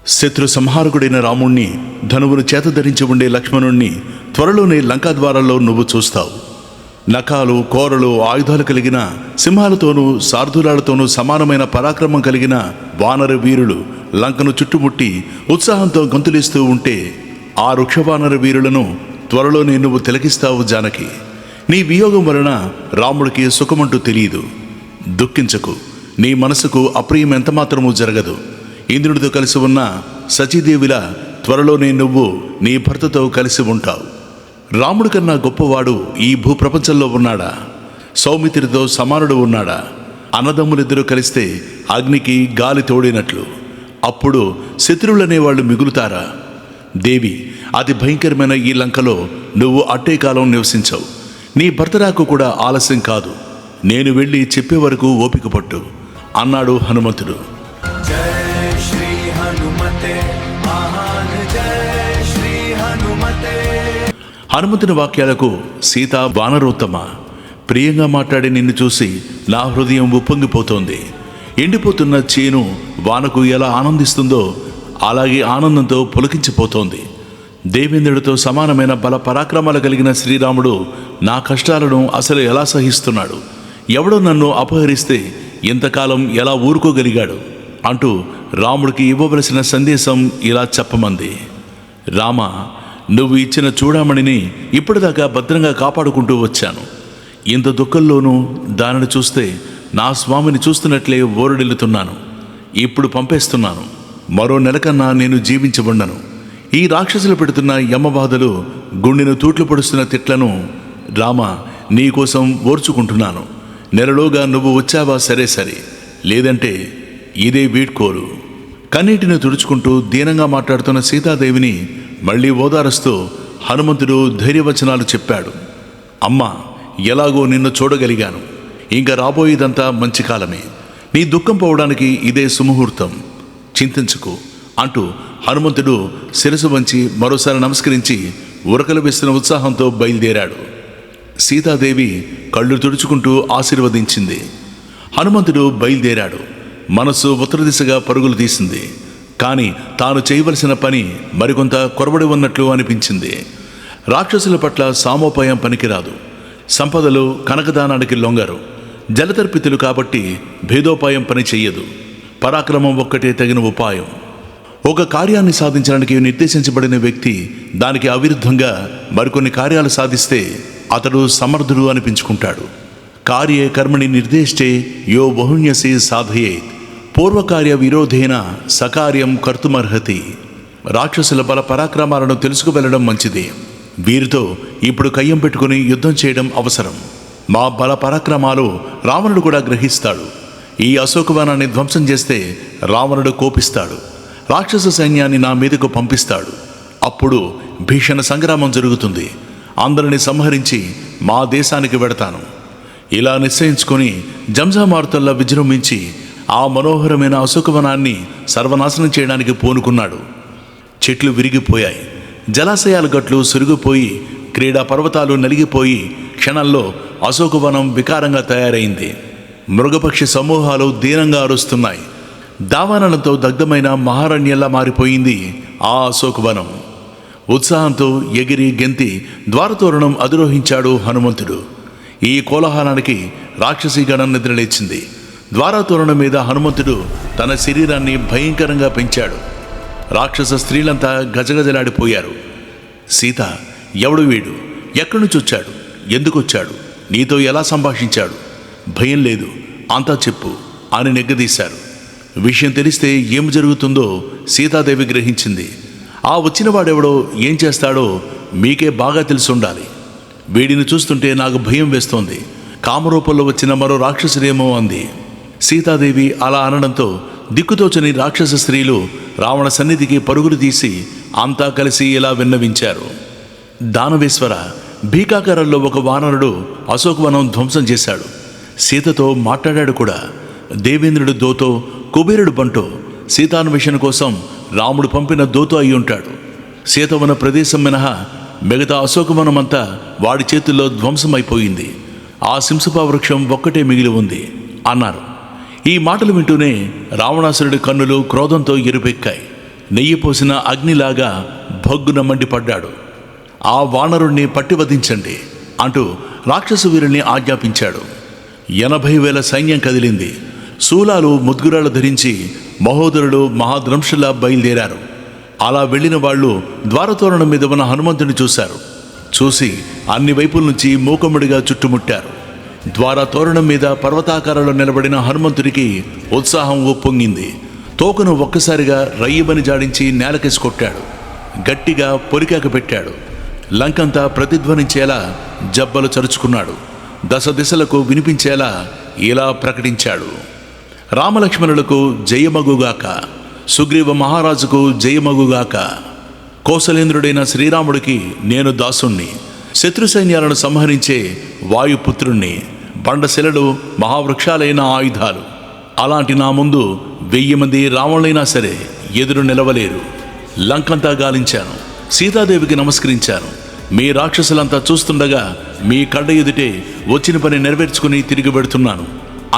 శత్రు సంహారకుడైన రాముణ్ణి, ధనువును చేత ధరించి ఉండే లక్ష్మణుణ్ణి త్వరలోనే లంకాద్వారాల్లో నువ్వు చూస్తావు. నఖాలు, కోరలు, ఆయుధాలు కలిగిన సింహాలతోనూ సార్ధులాలతోనూ సమానమైన పరాక్రమం కలిగిన వానర వీరులు లంకను చుట్టుముట్టి ఉత్సాహంతో గొంతులేస్తూ ఉంటే ఆ వృక్షవానర వీరులను త్వరలోనే నువ్వు తిలకిస్తావు జానకి. నీ వియోగం వలన రాముడికి సుఖమంటూ తెలియదు. దుఃఖించకు, నీ మనసుకు అప్రియం ఎంతమాత్రమూ జరగదు. ఇంద్రుడితో కలిసి ఉన్న సచీదేవిలా త్వరలోనే నువ్వు నీ భర్తతో కలిసి ఉంటావు. రాముడి కన్నా గొప్పవాడు ఈ భూప్రపంచంలో ఉన్నాడా? సౌమిత్రితో సమానుడు ఉన్నాడా? అన్నదమ్ములిద్దరూ కలిస్తే అగ్నికి గాలి తోడినట్లు. అప్పుడు శత్రువులనేవాళ్ళు మిగులుతారా? దేవి, అతి భయంకరమైన ఈ లంకలో నువ్వు అట్టే కాలం నివసించవు. నీ భర్త రాకు కూడా ఆలస్యం కాదు. నేను వెళ్ళి చెప్పే వరకు ఓపిక పట్టు అన్నాడు హనుమంతుడు. హనుమంతుని వాక్యాలకు సీత, వానరోత్తమ, ప్రియంగా మాట్లాడి నిన్ను చూసి నా హృదయం ఉప్పొంగిపోతోంది. ఎండిపోతున్న చేను వానకు ఎలా ఆనందిస్తుందో అలాగే ఆనందంతో పులకించిపోతోంది. దేవేంద్రుడితో సమానమైన బల పరాక్రమాలు కలిగిన శ్రీరాముడు నా కష్టాలను అసలు ఎలా సహిస్తున్నాడు? ఎవడో నన్ను అపహరిస్తే ఇంతకాలం ఎలా ఊరుకోగలిగాడు అంటూ రాముడికి ఇవ్వవలసిన సందేశం ఇలా చెప్పమంది. రామ, నువ్వు ఇచ్చిన చూడామణిని ఇప్పటిదాకా భద్రంగా కాపాడుకుంటూ వచ్చాను. ఇంత దుఃఖంలోనూ దానిని చూస్తే నా స్వామిని చూస్తున్నట్లే ఓరడిల్లుతున్నాను. ఇప్పుడు పంపేస్తున్నాను. మరో నెలకన్నా నేను జీవించబఉండను. ఈ రాక్షసులు పెడుతున్న యమబాధలు, గుండెను తూట్లు పొడుస్తున్న తిట్లను రామ నీకోసం ఓర్చుకుంటున్నాను. నెలలోగా నువ్వు వచ్చావా సరే సరే, లేదంటే ఇదే వీడ్కోలు. కన్నీటిని తుడుచుకుంటూ దీనంగా మాట్లాడుతున్న సీతాదేవిని మళ్ళీ ఓదారుస్తూ హనుమంతుడు ధైర్యవచనాలు చెప్పాడు. అమ్మా, ఎలాగో నిన్ను చూడగలిగాను. ఇంకా రాబోయేదంతా మంచి కాలమే. నీ దుఃఖం పోవడానికి ఇదే సుముహూర్తం. చింతించుకు అంటూ హనుమంతుడు శిరసు వంచి మరోసారి నమస్కరించి ఉరకలు వేస్తున్న ఉత్సాహంతో బయలుదేరాడు. సీతాదేవి కళ్ళు తుడుచుకుంటూ ఆశీర్వదించింది. హనుమంతుడు బయలుదేరాడు. మనసు ఉత్తర దిశగా పరుగులు తీసింది. కానీ తాను చేయవలసిన పని మరికొంత కొరబడి ఉన్నట్లు అనిపించింది. రాక్షసుల పట్ల సామోపాయం పనికిరాదు. సంపదలు కనకదానానికి లొంగరు. జలతర్పితులు కాబట్టి భేదోపాయం పని చెయ్యదు. పరాక్రమం ఒక్కటే తగిన ఉపాయం. ఒక కార్యాన్ని సాధించడానికి నిర్దేశించబడిన వ్యక్తి దానికి అవిరుద్ధంగా మరికొన్ని కార్యాలు సాధిస్తే అతడు సమర్థుడు అనిపించుకుంటాడు. కార్యే కర్మణి నిర్దేశే యో బహున్యసి సాధయే పూర్వకార్య విరోధేన సకార్యం కర్తుమర్హతి. రాక్షసుల బల పరాక్రమాలను తెలుసుకువెళ్ళడం మంచిది. వీరితో ఇప్పుడు కయ్యం పెట్టుకుని యుద్ధం చేయడం అవసరం. మా బల పరాక్రమాలు రావణుడు కూడా గ్రహిస్తాడు. ఈ అశోకవనాన్ని ధ్వంసం చేస్తే రావణుడు కోపిస్తాడు. రాక్షస సైన్యాన్ని నా మీదకు పంపిస్తాడు. అప్పుడు భీషణ సంగ్రామం జరుగుతుంది. అందరిని సంహరించి మా దేశానికి వెడతాను. ఇలా నిశ్చయించుకొని జంజామారుతల్లా విజృంభించి ఆ మనోహరమైన అశోకవనాన్ని సర్వనాశనం చేయడానికి పూనుకున్నాడు. చెట్లు విరిగిపోయాయి. జలాశయాల గట్లు సురిగిపోయి క్రీడా పర్వతాలు నలిగిపోయి క్షణంలో అశోకవనం వికారంగా తయారైంది. మృగపక్షి సమూహాలు దీనంగా అరుస్తున్నాయి. దావానలతో దగ్ధమైన మహారణ్యంలా మారిపోయింది ఆ అశోకవనం. ఉత్సాహంతో ఎగిరి గెంతి ద్వారతోరణం అధిరోహించాడు హనుమంతుడు. ఈ కోలాహలానికి రాక్షసీగణం నిద్రలేచింది. ద్వారతోరణం మీద హనుమంతుడు తన శరీరాన్ని భయంకరంగా పెంచాడు. రాక్షస స్త్రీలంతా గజగజలాడిపోయారు. సీత, ఎవడు వీడు? ఎక్కడి నుంచి వచ్చాడు? ఎందుకు వచ్చాడు? నీతో ఎలా సంభాషించాడు? భయం లేదు, అంతా చెప్పు అని నెగ్గదీశారు. విషయం తెలిస్తే ఏం జరుగుతుందో సీతాదేవి గ్రహించింది. ఆ వచ్చినవాడెవడో ఏం చేస్తాడో మీకే బాగా తెలుసుండాలి. వీడిని చూస్తుంటే నాకు భయం వేస్తోంది. కామరూపంలో వచ్చిన మరో రాక్షసుడేమో అంది. సీతాదేవి అలా అనడంతో దిక్కుతోచని రాక్షస స్త్రీలు రావణ సన్నిధికి పరుగులు తీసి అంతా కలిసి ఇలా విన్నవించారు. దానవేశ్వర, భీకాకారంలో ఒక వానరుడు అశోకవనం ధ్వంసం చేశాడు. సీతతో మాట్లాడాడు కూడా. దేవేంద్రుడు దోతో, కుబేరుడు బంటో సీతాన్వేషణ కోసం రాముడు పంపిన దోతో అయి ఉంటాడు. సీత ఉన్న ప్రదేశం మినహా మిగతా అశోకవనమంతా వాడి చేతుల్లో ధ్వంసమైపోయింది. ఆ సింసప వృక్షం ఒక్కటే మిగిలి ఉంది అన్నారు. ఈ మాటలు వింటూనే రావణాసురుడి కన్నులు క్రోధంతో ఎరుపెక్కాయి. నెయ్యి పోసిన అగ్నిలాగా భగ్గున మండిపడ్డాడు. ఆ వానరుణ్ణి పట్టి వధించండి అంటూ రాక్షస వీరుల్ని ఆజ్ఞాపించాడు. 80,000 సైన్యం కదిలింది. శూలాలు ముద్గురాలు ధరించి మహోదరులు మహాద్రంశులా బయలుదేరారు. అలా వెళ్ళిన వాళ్ళు ద్వారతోరణం మీద ఉన్న హనుమంతుని చూశారు. చూసి అన్ని వైపుల నుంచి మూకముడిగా చుట్టుముట్టారు. ద్వారతోరణం మీద పర్వతాకారంలో నిలబడిన హనుమంతుడికి ఉత్సాహం ఉప్పొంగింది. తోకను ఒక్కసారిగా రయ్యబని జాడించి నేలకేసి కొట్టాడు. గట్టిగా పొరికాక పెట్టాడు. లంకంతా ప్రతిధ్వనించేలా జబ్బలు చరుచుకున్నాడు. దశ దిశలకు వినిపించేలా ఇలా ప్రకటించాడు: రామలక్ష్మణులకు జయమగుగాక, సుగ్రీవ మహారాజుకు జయమగుగాక. కోసలేంద్రుడైన శ్రీరాముడికి నేను దాసుణ్ణి, శత్రు సైన్యాలను సంహరించే వాయుపుత్రుణ్ణి. బండశిలలు మహావృక్షాలైన ఆయుధాలు. అలాంటి నా ముందు 1000 మంది రావణులైనా సరే ఎదురు నిలవలేరు. లంకంతా గాలించాను, సీతాదేవికి నమస్కరించాను. మీ రాక్షసులంతా చూస్తుండగా మీ కళ్ళ ఎదుటే వచ్చిన పని నెరవేర్చుకుని తిరిగి పెడుతున్నాను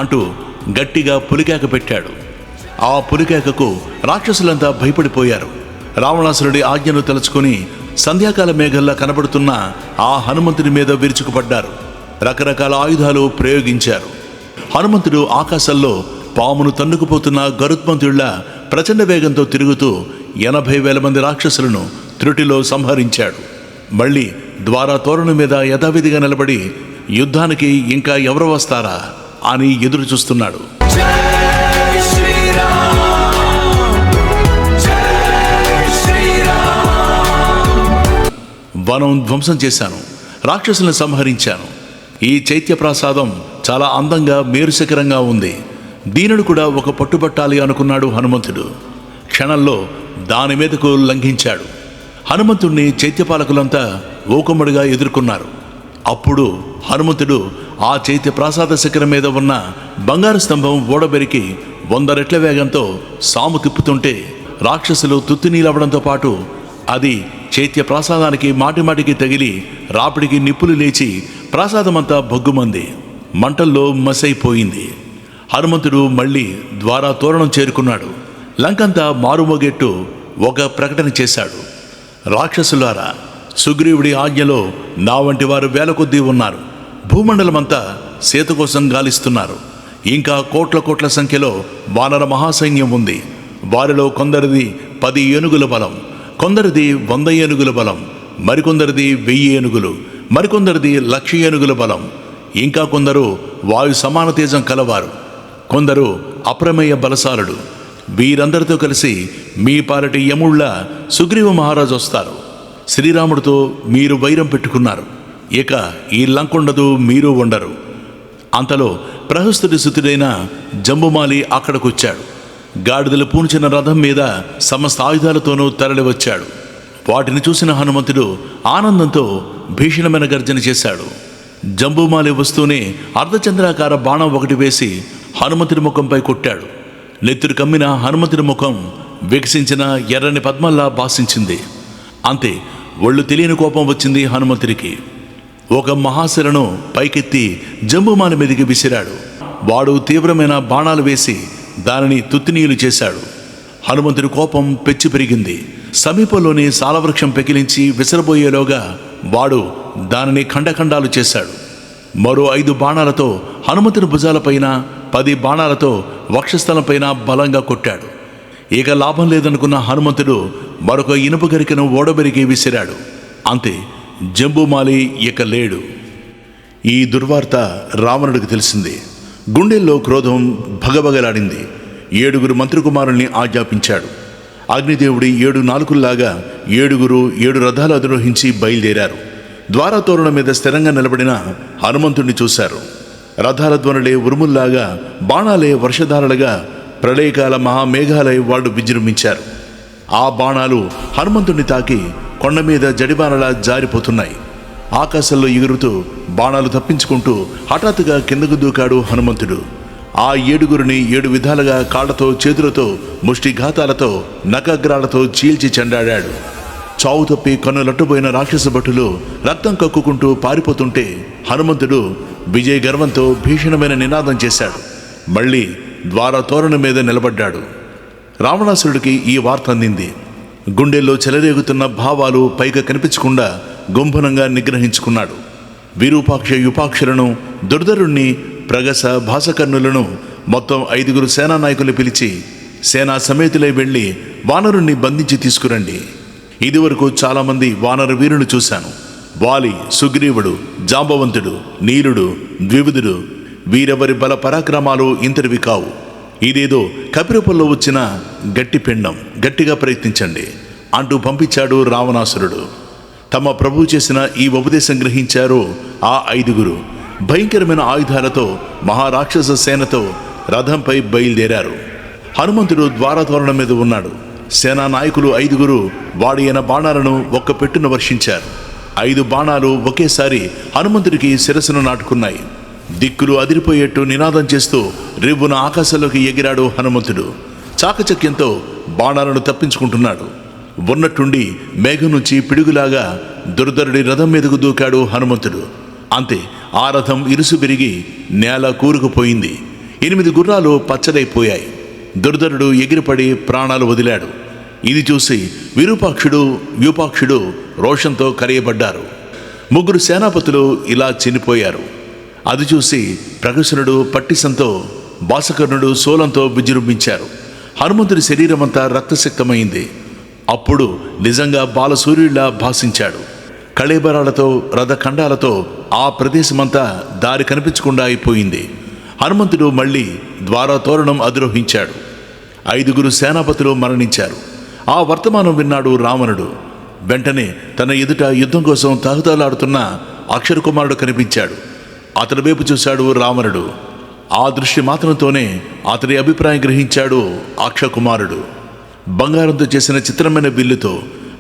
అంటూ గట్టిగా పులికేక పెట్టాడు. ఆ పులికేకకు రాక్షసులంతా భయపడిపోయారు. రావణాసురుడి ఆజ్ఞను తలుచుకుని సంధ్యాకాల మేఘల్లా కనబడుతున్న ఆ హనుమంతుని మీద విరుచుకుపడ్డారు. రకరకాల ఆయుధాలు ప్రయోగించారు. హనుమంతుడు ఆకాశంలో పామును తన్నుకుపోతున్న గరుత్మంతుడిలా ప్రచండ వేగంతో తిరుగుతూ 80,000 మంది రాక్షసులను త్రుటిలో సంహరించాడు. మళ్ళీ ద్వారా తోరణం మీద యథావిధిగా నిలబడి యుద్ధానికి ఇంకా ఎవరు వస్తారా అని ఎదురు చూస్తున్నాడు. వనం ధ్వంసం చేశాను, రాక్షసులను సంహరించాను. ఈ చైత్య ప్రాసాదం చాలా అందంగా మేరుశిఖరంగా ఉంది. దీనిని కూడా ఒక పట్టుబట్టాలి అనుకున్నాడు హనుమంతుడు. క్షణంలో దాని మీదకు లంఘించాడు. హనుమంతుడిని చైత్యపాలకులంతా ఓకమ్మడిగా ఎదుర్కొన్నారు. అప్పుడు హనుమంతుడు ఆ చైత్య ప్రాసాద శిఖరం మీద ఉన్న బంగారు స్తంభం ఓడబెరికి 100 రెట్ల వేగంతో సాము తిప్పుతుంటే రాక్షసులు తుత్తినీలవడంతో పాటు అది చైత్య ప్రాసాదానికి మాటిమాటికి తగిలి రాపిడికి నిప్పులు లేచి ప్రాసాదమంతా బొగ్గుమంది మంటల్లో మసైపోయింది. హనుమంతుడు మళ్ళీ ద్వారా తోరణం చేరుకున్నాడు. లంకంతా మారుమోగెట్టు ఒక ప్రకటన చేశాడు: రాక్షసులారా, సుగ్రీవుడి ఆజ్ఞలో నా వంటి వారు 1000 కొద్దీ ఉన్నారు. భూమండలమంతా సీత కోసం గాలిస్తున్నారు. ఇంకా కోట్ల సంఖ్యలో వానర మహాసైన్యం ఉంది. వారిలో కొందరిది 10 ఏనుగుల బలం, కొందరిది 100 ఏనుగుల బలం, మరికొందరిది 1000 ఏనుగులు, మరికొందరిది 1,00,000 ఏనుగుల బలం. ఇంకా కొందరు వాయు సమాన తేజం కలవారు, కొందరు అప్రమేయ బలశాలుడు. వీరందరితో కలిసి మీ పారటి యముళ్ళ సుగ్రీవ మహారాజు వస్తారు. శ్రీరాముడితో మీరు వైరం పెట్టుకున్నారు. ఇక ఈ లంకుండదు, మీరు ఉండరు. అంతలో ప్రహస్తుడి సుతుడైన జంబుమాలి అక్కడికొచ్చాడు. గాడిదలు పూంచిన రథం మీద సమస్త ఆయుధాలతోనూ తరలివచ్చాడు. వాటిని చూసిన హనుమంతుడు ఆనందంతో భీషణమైన గర్జన చేశాడు. జంబుమాలి వస్తూనే అర్ధచంద్రాకార బాణం ఒకటి వేసి హనుమంతుడి ముఖంపై కొట్టాడు. నెత్తురు కమ్మిన హనుమంతుడి ముఖం వికసించిన ఎర్రని పద్మల్లా భాషించింది. అంతే, ఒళ్ళు తెలియని కోపం వచ్చింది హనుమంతుడికి. ఒక మహాశిలను పైకెత్తి జంబుమాలి మీదికి విసిరాడు. వాడు తీవ్రమైన బాణాలు వేసి దానిని తుత్తినీలు చేశాడు. హనుమంతుడి కోపం పెచ్చి పెరిగింది. సమీపంలోని సాలవృక్షం పెకిలించి విసిరబోయేలోగా వాడు దానిని ఖండఖండాలు చేశాడు. మరో 5 బాణాలతో హనుమంతుని భుజాలపైన, 10 బాణాలతో వక్షస్థలంపైన బలంగా కొట్టాడు. ఇక లాభం లేదనుకున్న హనుమంతుడు మరొక ఇనుప గరికను ఓడబెరికి విసిరాడు. అంతే, జంబుమాలి ఇక లేడు. ఈ దుర్వార్త రావణుడికి తెలిసింది. గుండెల్లో క్రోధం భగభగలాడింది. 7 మంత్రికుమారుల్ని ఆజ్ఞాపించాడు. అగ్నిదేవుడి 7 నాలుకల్లాగా 7 రథాలు అధిరోహించి బయలుదేరారు. ద్వారతోరణం మీద స్థిరంగా నిలబడిన హనుమంతుడిని చూశారు. రథాల ధ్వనులే ఉరుముల్లాగా, బాణాలే వర్షధారలుగా, ప్రళయకాల మహామేఘాలై వాళ్ళు విజృంభించారు. ఆ బాణాలు హనుమంతుడిని తాకి కొండ మీద జడిబాణలా జారిపోతున్నాయి. ఆకాశంలో ఎగురుతూ బాణాలు తప్పించుకుంటూ హఠాత్తుగా కిందకు దూకాడు హనుమంతుడు. ఆ 7 7 విధాలుగా కాళ్లతో, చేతులతో, ముష్టిఘాతాలతో, నఖగ్రాలతో చీల్చి చెండాడాడు. చావు తప్పి కన్నులట్టుపోయిన రాక్షస భటులు రక్తం కక్కుకుంటూ పారిపోతుంటే హనుమంతుడు విజయ గర్వంతో భీషణమైన నినాదం చేశాడు. మళ్ళీ ద్వార తోరణం మీద నిలబడ్డాడు. రావణాసురుడికి ఈ వార్త అందింది. గుండెల్లో చెలరేగుతున్న భావాలు పైగా కనిపించకుండా గుంభనంగా నిగ్రహించుకున్నాడు. విరూపాక్ష యుపాక్షులను, దుర్ధరుణ్ణి, ప్రగస, భాసకర్ణులను మొత్తం 5 సేనా నాయకులు పిలిచి, సేనా సమేతులై వెళ్ళి వానరుణ్ణి బంధించి తీసుకురండి. ఇదివరకు చాలామంది వానర వీరులు చూశాను. వాలి, సుగ్రీవుడు, జాంబవంతుడు, నీలుడు, ద్వివిధుడు, వీరెవరి బల పరాక్రమాలు ఇంతటివి కావు. ఇదేదో కపిరూపంలో వచ్చిన గట్టి పిండం, గట్టిగా ప్రయత్నించండి అంటూ పంపించాడు రావణాసురుడు. తమ ప్రభు చేసిన ఈ ఉపదేశం గ్రహించారు ఆ 5 భయంకరమైన ఆయుధాలతో మహారాక్షస సేనతో రథంపై బయలుదేరారు. హనుమంతుడు ద్వారతోరణం మీద ఉన్నాడు. సేనా నాయకులు 5 వాడిన బాణాలను ఒక్క పెట్టున వర్షించారు. 5 బాణాలు ఒకేసారి హనుమంతుడికి శిరస్సును నాటుకున్నాయి. దిక్కులు అదిరిపోయేట్టు నినాదం చేస్తూ రివ్వున ఆకాశంలోకి ఎగిరాడు హనుమంతుడు. చాకచక్యంతో బాణాలను తప్పించుకుంటున్నాడు. ఉన్నట్టుండి మేఘం నుంచి పిడుగులాగా దుర్ధరుడి రథం మీదకు దూకాడు హనుమంతుడు. అంతే, ఆ రథం ఇరుసు విరిగి నేల కూరుకుపోయింది. 8 గుర్రాలు పచ్చడైపోయాయి. దుర్ధరుడు ఎగిరిపడి ప్రాణాలు వదిలాడు. ఇది చూసి విరూపాక్షుడు, యూపాక్షుడు రోషంతో కరియబడ్డారు. 3 సేనాపతులు ఇలా చనిపోయారు. అది చూసి ప్రగసునుడు పట్టిసంతో, భాసకర్ణుడు శూలంతో విజృంభించారు. హనుమంతుడి శరీరమంతా రక్తసిక్తమైంది. అప్పుడు నిజంగా బాలసూర్యుడిలా భాసించాడు. కళేబరాలతో, రథఖండాలతో ఆ ప్రదేశమంతా దారి కనిపించకుండా అయిపోయింది. హనుమంతుడు మళ్ళీ ద్వారతోరణం అధిరోహించాడు. 5 సేనాపతులు మరణించారు. ఆ వర్తమానం విన్నాడు రావణుడు. వెంటనే తన ఎదుట యుద్ధం కోసం తహతలాడుతున్న అక్షరకుమారుడు కనిపించాడు. అతడి వైపు చూశాడు రావణుడు. ఆ దృష్టి మాత్రంతోనే అతడి అభిప్రాయం గ్రహించాడు అక్షకుమారుడు. బంగారంతో చేసిన చిత్రమైన బిల్లుతో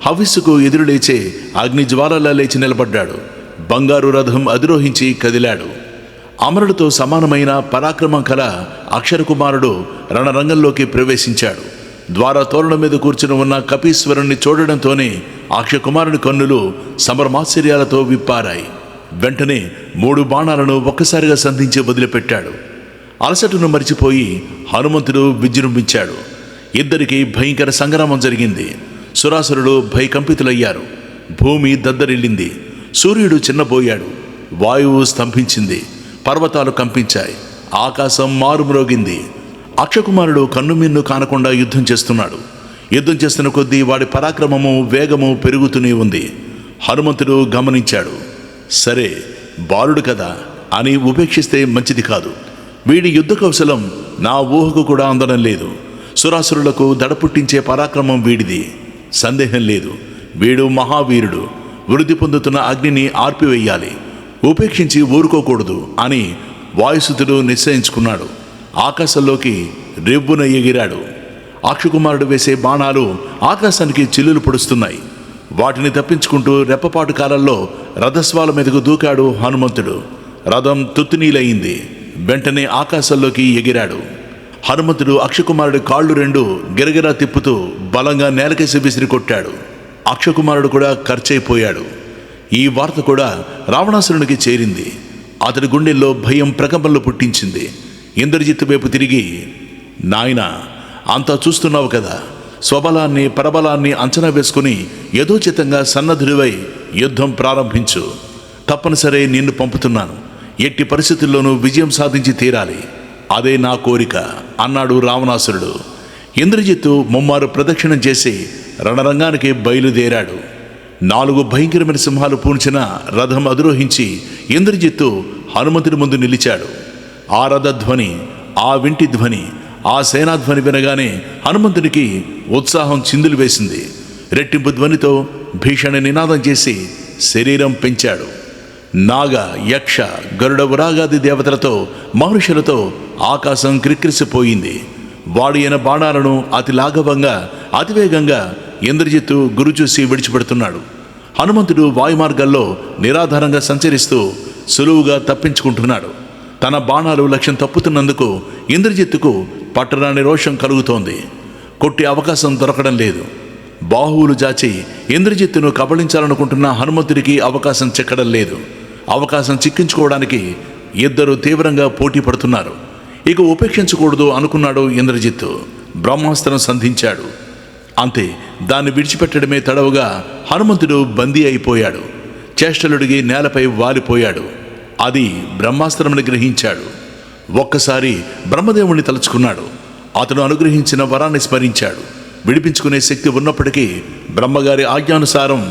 హవిస్సుకు ఎదురులేచే అగ్నిజ్వాలలా లేచి నిలబడ్డాడు. బంగారు రథం అధిరోహించి కదిలాడు. అమరుడితో సమానమైన పరాక్రమం కల అక్షరకుమారుడు రణరంగంలోకి ప్రవేశించాడు. ద్వారతోరణం మీద కూర్చుని ఉన్న కపీశ్వరుణ్ణి చూడడంతోనే అక్షకుమారుని కన్నులు సమరమాశ్చర్యాలతో విప్పారాయి. వెంటనే 3 బాణాలను ఒక్కసారిగా సంధించి వదిలిపెట్టాడు. అలసటను మరిచిపోయి హనుమంతుడు విజృంభించాడు. ఇద్దరికి భయంకర సంగ్రామం జరిగింది. సురాసురులు భయకంపితులయ్యారు. భూమి దద్దరిల్లింది. సూర్యుడు చిన్నబోయాడు. వాయువు స్తంభించింది. పర్వతాలు కంపించాయి. ఆకాశం మారుమ్రోగింది. అక్షకుమారుడు కన్నుమిన్ను కానకుండా యుద్ధం చేస్తున్నాడు. యుద్ధం చేస్తున్న కొద్దీ వాడి పరాక్రమము, వేగము పెరుగుతూనే ఉంది. హనుమంతుడు గమనించాడు. సరే, బాలుడు కదా అని ఉపేక్షిస్తే మంచిది కాదు. వీడి యుద్ధ కౌశలం నా ఊహకు కూడా అందడం లేదు. సురాసురులకు దడపుట్టించే పరాక్రమం వీడిది, సందేహం లేదు. వీడు మహావీరుడు. వృద్ధి పొందుతున్న అగ్నిని ఆర్పివేయాలి, ఉపేక్షించి ఊరుకోకూడదు అని వాయుసుతుడు నిశ్చయించుకున్నాడు. ఆకాశంలోకి రెవ్వున ఎగిరాడు. అక్షకుమారుడు వేసే బాణాలు ఆకాశానికి చిల్లులు పొడుస్తున్నాయి. వాటిని తప్పించుకుంటూ రెప్పపాటు కాలంలో రథస్వాల మీదకు దూకాడు హనుమంతుడు. రథం తుత్తునీలయింది. వెంటనే ఆకాశంలోకి ఎగిరాడు. హనుమంతుడు అక్షకుమారుడి కాళ్ళు 2 గిరగిరా తిప్పుతూ బలంగా నేలకేసి విసిరి కొట్టాడు. అక్షకుమారుడు కూడా ఖర్చయిపోయాడు. ఈ వార్త కూడా రావణాసురునికి చేరింది. అతడి గుండెల్లో భయం ప్రకంపనలు పుట్టించింది. ఇంద్రజిత్తు వైపు తిరిగి, నాయనా, అంతా చూస్తున్నావు కదా, స్వబలాన్ని, పరబలాన్ని అంచనా వేసుకుని యథోచితంగా సన్నద్ధుడివై యుద్ధం ప్రారంభించు. తప్పనిసరి నిన్ను పంపుతున్నాను. ఎట్టి పరిస్థితుల్లోనూ విజయం సాధించి తీరాలి. అదే నా కోరిక అన్నాడు రావణాసురుడు. ఇంద్రజిత్తు ముమ్మారు ప్రదక్షిణం చేసి రణరంగానికి బయలుదేరాడు. 4 భయంకరమైన సింహాలు పూడ్చిన రథం అధిరోహించి ఇంద్రజిత్తు హనుమంతుడి ముందు నిలిచాడు. ఆ రథధ్వని, ఆ వింటి ధ్వని, ఆ సేనాధ్వని వినగానే హనుమంతుడికి ఉత్సాహం చిందులు వేసింది. రెట్టింపు ధ్వనితో భీషణ నినాదం చేసి శరీరం పెంచాడు. నాగ, యక్ష, గరుడ, ఉరాగాది దేవతలతో, మహర్షులతో ఆకాశం క్రిక్కిరిసిపోయింది. వాడిన బాణాలను అతి లాఘవంగా, అతివేగంగా ఇంద్రజిత్తు గురిచూసి విడిచిపెడుతున్నాడు. హనుమంతుడు వాయుమార్గాల్లో నిరాధారంగా సంచరిస్తూ సులువుగా తప్పించుకుంటున్నాడు. తన బాణాలు లక్ష్యం తప్పుతున్నందుకు ఇంద్రజిత్తుకు పట్టరాని రోషం కలుగుతోంది. కొట్టి అవకాశం దొరకడం లేదు. బాహువులు జాచి ఇంద్రజిత్తును కబళించాలనుకుంటున్న హనుమంతుడికి అవకాశం చిక్కడం లేదు. అవకాశం చిక్కించుకోవడానికి ఇద్దరు తీవ్రంగా పోటీ పడుతున్నారు. ఇక ఉపేక్షించకూడదు అనుకున్నాడు ఇంద్రజిత్తు. బ్రహ్మాస్త్రం సంధించాడు. అంతే, దాన్ని విడిచిపెట్టడమే తడవుగా హనుమంతుడు బందీ అయిపోయాడు. చేష్టలుడిగి నేలపై వాలిపోయాడు. అది బ్రహ్మాస్త్రమని గ్రహించాడు. ఒక్కసారి బ్రహ్మదేవుణ్ణి తలుచుకున్నాడు. అతను అనుగ్రహించిన వరాన్ని స్మరించాడు. విడిపించుకునే శక్తి ఉన్నప్పటికీ బ్రహ్మగారి ఆజ్ఞానుసారం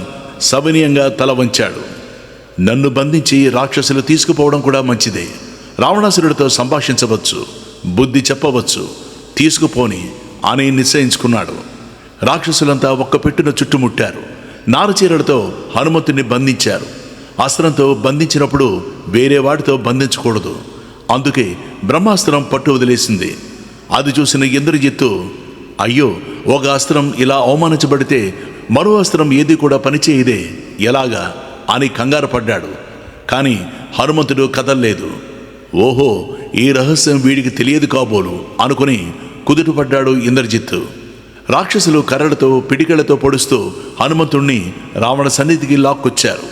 సవినయంగా తల వంచాడు. నన్ను బంధించి రాక్షసులు తీసుకుపోవడం కూడా మంచిదే. రావణాసురుడితో సంభాషించవచ్చు, బుద్ధి చెప్పవచ్చు, తీసుకుపోని అని నిశ్చయించుకున్నాడు. రాక్షసులంతా ఒక్క పెట్టున చుట్టుముట్టారు. నారచీరలతో హనుమంతుని బంధించారు. అస్త్రంతో బంధించినప్పుడు వేరే వాటితో బంధించకూడదు. అందుకే బ్రహ్మాస్త్రం పట్టు వదిలేసింది. అది చూసిన ఇంద్రజిత్తు, అయ్యో, ఒక అస్త్రం ఇలా అవమానించబడితే మరో అస్త్రం ఏది కూడా పనిచేయదే, ఎలాగా అని కంగారు పడ్డాడు. కానీ హనుమంతుడు కదల్లేదు. ఓహో, ఈ రహస్యం వీడికి తెలియదు కాబోలు అనుకుని కుదుటపడ్డాడు ఇంద్రజిత్తు. రాక్షసులు కర్రలతో పిడికలతో పొడుస్తూ హనుమంతుణ్ణి రావణ సన్నిధికి లాక్కొచ్చారు.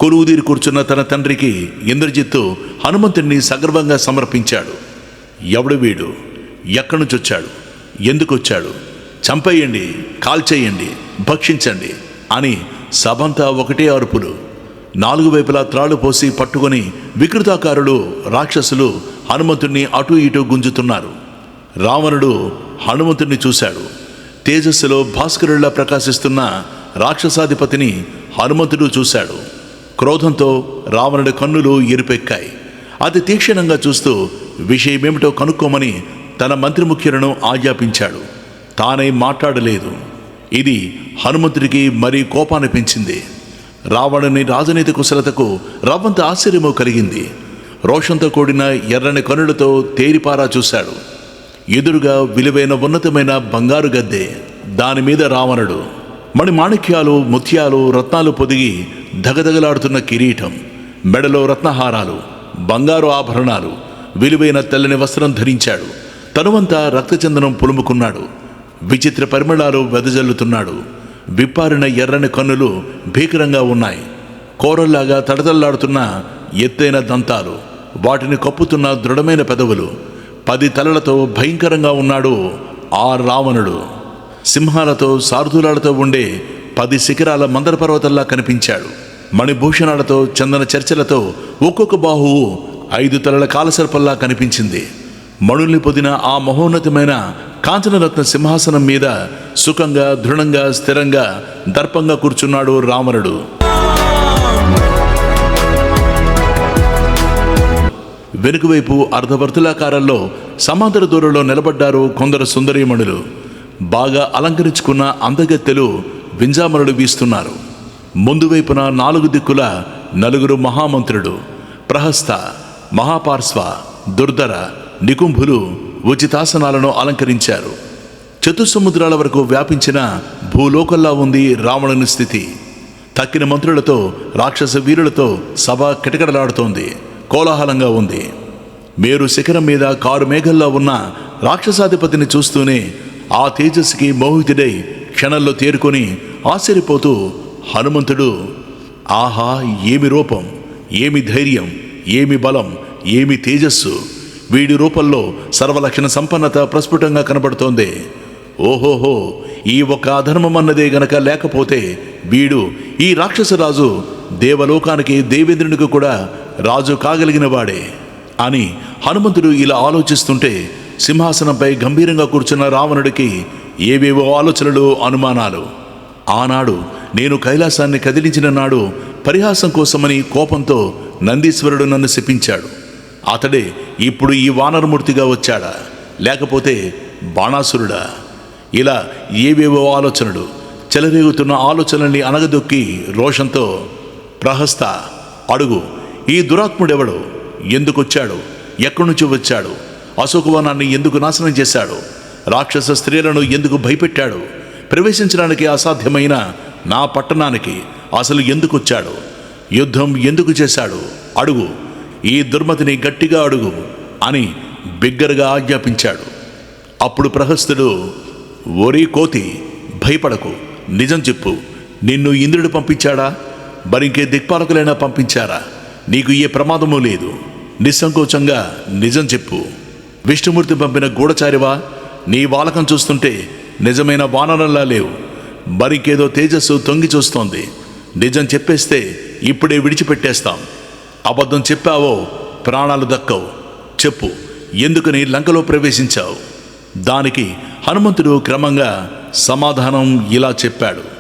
కొలువుదీరి కూర్చున్న తన తండ్రికి ఇంద్రజిత్తు హనుమంతుణ్ణి సగర్వంగా సమర్పించాడు. ఎవడు వీడు? ఎక్కడి నుంచి వచ్చాడు? ఎందుకు వచ్చాడు? చంపేయండి, కాల్చేయండి, భక్షించండి అని సభంతా ఒకటే అరుపులు. 4 వైపులా త్రాళ్ళు పోసి పట్టుకొని వికృతాకారులు రాక్షసులు హనుమంతుణ్ణి అటూ ఇటూ గుంజుతున్నారు. రావణుడు హనుమంతుణ్ణి చూశాడు. తేజస్సులో భాస్కరుల్లా ప్రకాశిస్తున్న రాక్షసాధిపతిని హనుమంతుడు చూశాడు. క్రోధంతో రావణుడి కన్నులు ఎరుపెక్కాయి. అతి తీక్షణంగా చూస్తూ విషయమేమిటో కనుక్కోమని తన మంత్రిముఖ్యులను ఆజ్ఞాపించాడు. తానే మాట్లాడలేదు. ఇది హనుమంతుడికి మరీ కోపాన్ని పెంచింది. రావణుని రాజనీతి కుశలతకు రవ్వంత ఆశ్చర్యము కలిగింది. రోషంతో కూడిన ఎర్రని కనులతో తేరిపారా చూశాడు. ఎదురుగా విలువైన ఉన్నతమైన బంగారు గద్దె, దానిమీద రావణుడు. మణిమాణిక్యాలు, ముత్యాలు, రత్నాలు పొదిగి దగదగలాడుతున్న కిరీటం, మెడలో రత్నహారాలు, బంగారు ఆభరణాలు, విలువైన తెల్లని వస్త్రం ధరించాడు. తనువంతా రక్తచందనం పులుముకున్నాడు. విచిత్ర పరిమళాలు వెదజల్లుతున్నాడు. విప్పారిన ఎర్రని కన్నులు భీకరంగా ఉన్నాయి. కోరల్లాగా తడతల్లాడుతున్న ఎత్తైన దంతాలు, వాటిని కప్పుతున్న దృఢమైన పెదవులు. 10 తలలతో భయంకరంగా ఉన్నాడు ఆ రావణుడు. సింహాలతో సారథులాలతో ఉండే 10 శిఖరాల మందర పర్వతంలా కనిపించాడు. మణిభూషణాలతో చందన చర్చలతో ఒక్కొక్క బాహువు 5 తలల కాలసర్పల్లా కనిపించింది. మణుల్ని పొదిన ఆ మహోన్నతమైన కాంచనరత్న సింహాసనం మీద సుఖంగా, దృఢంగా, స్థిరంగా, దర్పంగా కూర్చున్నాడు రావణుడు. వెనుకవైపు అర్ధవర్తులాకారంలో సమాంతర దూరంలో నిలబడ్డారు కొందరు సుందరీమణులు. బాగా అలంకరించుకున్న అందగత్తెలు వింజామరులు వీస్తున్నారు. ముందు వైపున 4 దిక్కుల 4 మహామంత్రులు ప్రహస్త, మహాపార్శ్వ, దుర్ధర, నికుంభులు ఉచితాసనాలను అలంకరించారు. చతుస్సముద్రాల వరకు వ్యాపించిన భూలోకల్లా ఉంది రావణుని స్థితి. తక్కిన మంత్రులతో, రాక్షస వీరులతో సభ కిటకిటలాడుతోంది. కోలాహలంగా ఉంది. మేరు శిఖరం మీద కారు మేఘల్లా ఉన్న రాక్షసాధిపతిని చూస్తూనే ఆ తేజస్సుకి మోహితుడై క్షణంలో తేరుకొని ఆశ్చర్యపోతూ హనుమంతుడు, ఆహా, ఏమి రూపం, ఏమి ధైర్యం, ఏమి బలం, ఏమి తేజస్సు! వీడి రూపంలో సర్వలక్షణ సంపన్నత ప్రస్ఫుటంగా కనబడుతోంది. ఓహోహో, ఈ ఒక్క అధర్మం అన్నదే గనక లేకపోతే వీడు, ఈ రాక్షసరాజు, దేవలోకానికి, దేవేంద్రునికి కూడా రాజు కాగలిగిన వాడే అని హనుమంతుడు ఇలా ఆలోచిస్తుంటే సింహాసనంపై గంభీరంగా కూర్చున్న రావణుడికి ఏవేవో ఆలోచనలు, అనుమానాలు. ఆనాడు నేను కైలాసాన్ని కదిలించిన నాడు పరిహాసం కోసమని కోపంతో నందీశ్వరుడు నన్ను శపించాడు. అతడే ఇప్పుడు ఈ వానరమూర్తిగా వచ్చాడా, లేకపోతే బాణాసురుడా? ఇలా ఏవేవో ఆలోచనలు, చెలరేగుతున్న ఆలోచనల్ని అనగదొక్కి రోషంతో, ప్రహస్త, అడుగు, ఈ దురాత్ముడెవడు? ఎందుకొచ్చాడు? ఎక్కడి నుంచి వచ్చాడు? అశోకవనాన్ని ఎందుకు నాశనం చేశాడు? రాక్షస స్త్రీలను ఎందుకు భయపెట్టాడు? ప్రవేశించడానికి అసాధ్యమైన నా పట్టణానికి అసలు ఎందుకు వచ్చాడు? యుద్ధం ఎందుకు చేశాడు? అడుగు, ఈ దుర్మతిని గట్టిగా అడుగు అని బిగ్గరగా ఆజ్ఞాపించాడు. అప్పుడు ప్రహస్తుడు, ఓరీ కోతి, భయపడకు, నిజం చెప్పు. నిన్ను ఇంద్రుడు పంపించాడా? మరింకే దిక్పాలకులైనా పంపించారా? నీకు ఏ ప్రమాదమూ లేదు. నిస్సంకోచంగా నిజం చెప్పు. విష్ణుమూర్తి పంపిన గూఢచారివా? నీ వాలకం చూస్తుంటే నిజమైన వానరంలా లేవు. మరికేదో తేజస్సు తొంగి చూస్తోంది. నిజం చెప్పేస్తే ఇప్పుడే విడిచిపెట్టేస్తాం. అబద్ధం చెప్పావో ప్రాణాలు దక్కవు. చెప్పు, ఎందుకని లంకలో ప్రవేశించావు? దానికి హనుమంతుడు క్రమంగా సమాధానం ఇలా చెప్పాడు.